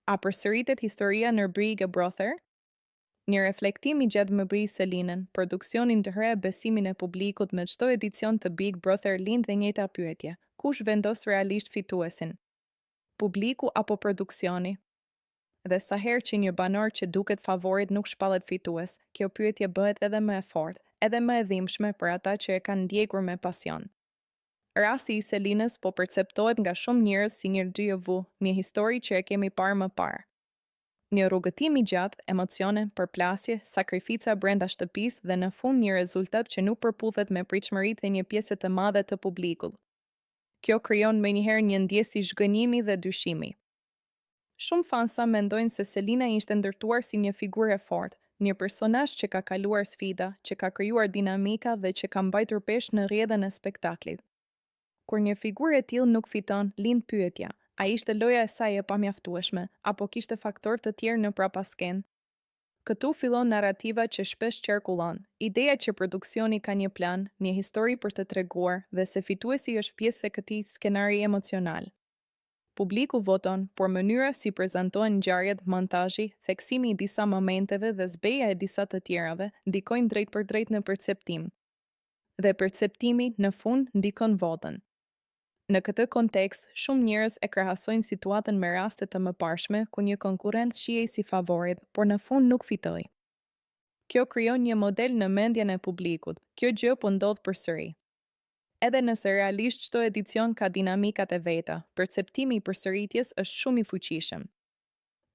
A përsëritet historia në Big Brother? Një reflektim i gjatë më brisë së linën, produksionin të hre besimin e publikut me çdo edicion të Big Brother lind dhe njëjta pyetje: kush vendos realisht fituesin? Publiku apo produksioni? Dhe sa herë që një banor që duket favorit nuk shpallet fitues, kjo pyetje bëhet edhe më e fortë, edhe më e dhimbshme për ata që e kanë ndjekur me pasion. Rasti i Selinës po perceptohet nga shumë njerëz si një déjà vu, një histori që e kemi parë më parë. Një rrugëtim i gjatë, emocione, përplasje, sakrifica brenda shtëpisë dhe në fund një rezultat që nuk përputhet me pritshmëritë e një pjese të madhe të publikut. Kjo krijon menjëherë një ndjesë zhgënjimi dhe dyshimi. Shumë fansa mendojnë se Selina ishte ndërtuar si një figurë e fortë, një personazh që ka kaluar sfida, që ka krijuar dinamika dhe që ka mbajtur peshë në rrjedhën e spektaklit. Kur një figurë e tillë nuk fiton, lind pyetja: a ishte loja e saj e pamjaftueshme, apo kishte faktorë të tjerë në prapaskenë? Këtu fillon narrativa që shpesh qarkullon, ideja që produksioni ka një plan, një histori për të treguar dhe se fituesi është pjesë e këtij skenari emocional. Publiku voton, por mënyra si prezantohen ngjarjet, montazhi, theksimi i disa momenteve dhe zbeja e disa të tjerave ndikojnë drejt për drejt në perceptim. Dhe perceptimi, në fund, ndikon votën. Në këtë kontekst, shumë njerëz e krahasojnë situatën me raste të mëparshme ku një konkurrent shihej si favorit, por në fund nuk fitoi. Kjo krijon një model në mendjen e publikut. Kjo gjë po ndodh përsëri. Edhe nëse realisht çdo edicion ka dinamikat e veta, perceptimi i përsëritjes është shumë i fuqishëm.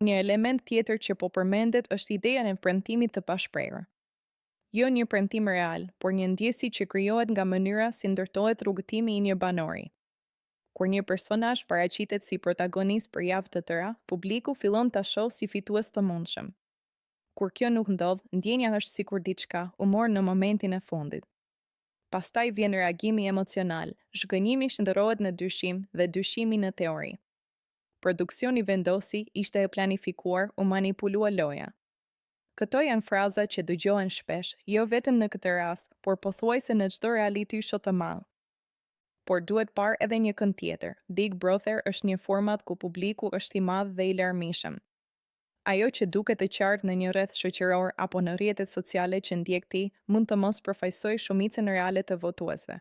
Një element tjetër që po përmendet është ideja e premtimit të pashprehur. Jo një premtim real, por një ndjesi që krijohet nga mënyra si ndërtohet rrugëtimi i një banori. Kur një personazh paraqitet si protagonist për javë të tëra, publiku fillon ta shohë si fitues të mundshëm. Kur kjo nuk ndodh, ndjenja është sikur diçka u mor në momentin e fundit. Pastaj vjen reagimi emocional, zhgënjimi shndërrohet në dyshim dhe dyshimi në teori. Produksioni vendosi, ishte e planifikuar, u manipulua loja. Këto janë fraza që dëgjohen shpesh, jo vetëm në këtë rast, por pothuajse në çdo reality show të madh. Por duhet parë edhe një kënd tjetër. Big Brother është një format ku publiku është i madh dhe i larmishëm. Ajo që duket e qartë në një rreth shoqëror apo në rrjetet sociale që ndjek ti, mund të mos përfaqësojë shumicën reale të votuesve.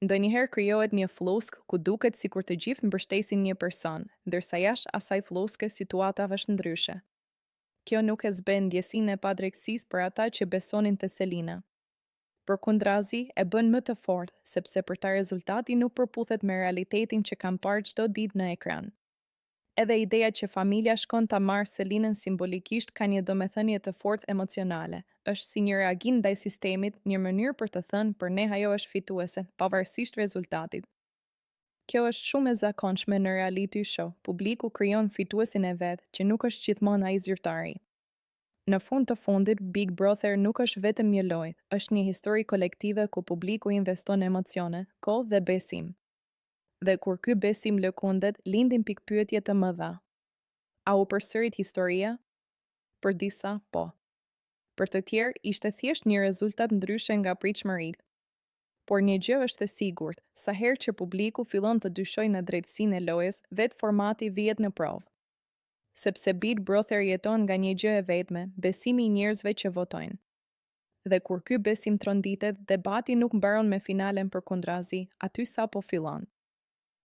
Ndonjëherë krijohet një flusk ku duket sikur të gjithë mbështesin një person, ndërsa jashtë asaj fluske situata është ndryshe. Kjo nuk e zben ndjesinë e padrejtësisë për ata që besonin te Selina. Përkundrazi, e bën më të fortë, sepse për ta rezultati nuk përputhet me realitetin që kam parë çdo ditë në ekran. Edhe ideja që familja shkon ta marrë Selinën simbolikisht ka një domethënie të fortë emocionale. Është si një reagim ndaj sistemit, një mënyrë për të thënë për ne ajo është fituese, pavarësisht rezultatit. Kjo është shumë e zakonshme në reality show. Publiku krijon fituesin e vet, që nuk është gjithmonë ai zyrtari. Në fund të fundit, Big Brother nuk është vetëm një lojë, është një histori kolektive ku publiku investon emocione, kohë dhe besim. Dhe kur ky besim lëkundet, lindin pikpyetje të mëdha. A u përsërit historia? Për disa, po. Për të tjerë, ishte thjesht një rezultat ndryshe nga pritshmëritë. Por një gjë është e sigurt, sa herë që publiku fillon të dyshojë në drejtësinë e lojës, vetë formati vihet në provë. Sepse Big Brother jeton nga një gjë e vetme, besimi i njerëzve që votojnë. Dhe kur ky besim tronditet, debati nuk mbaron me finalen përkundrazi, aty sapo fillon.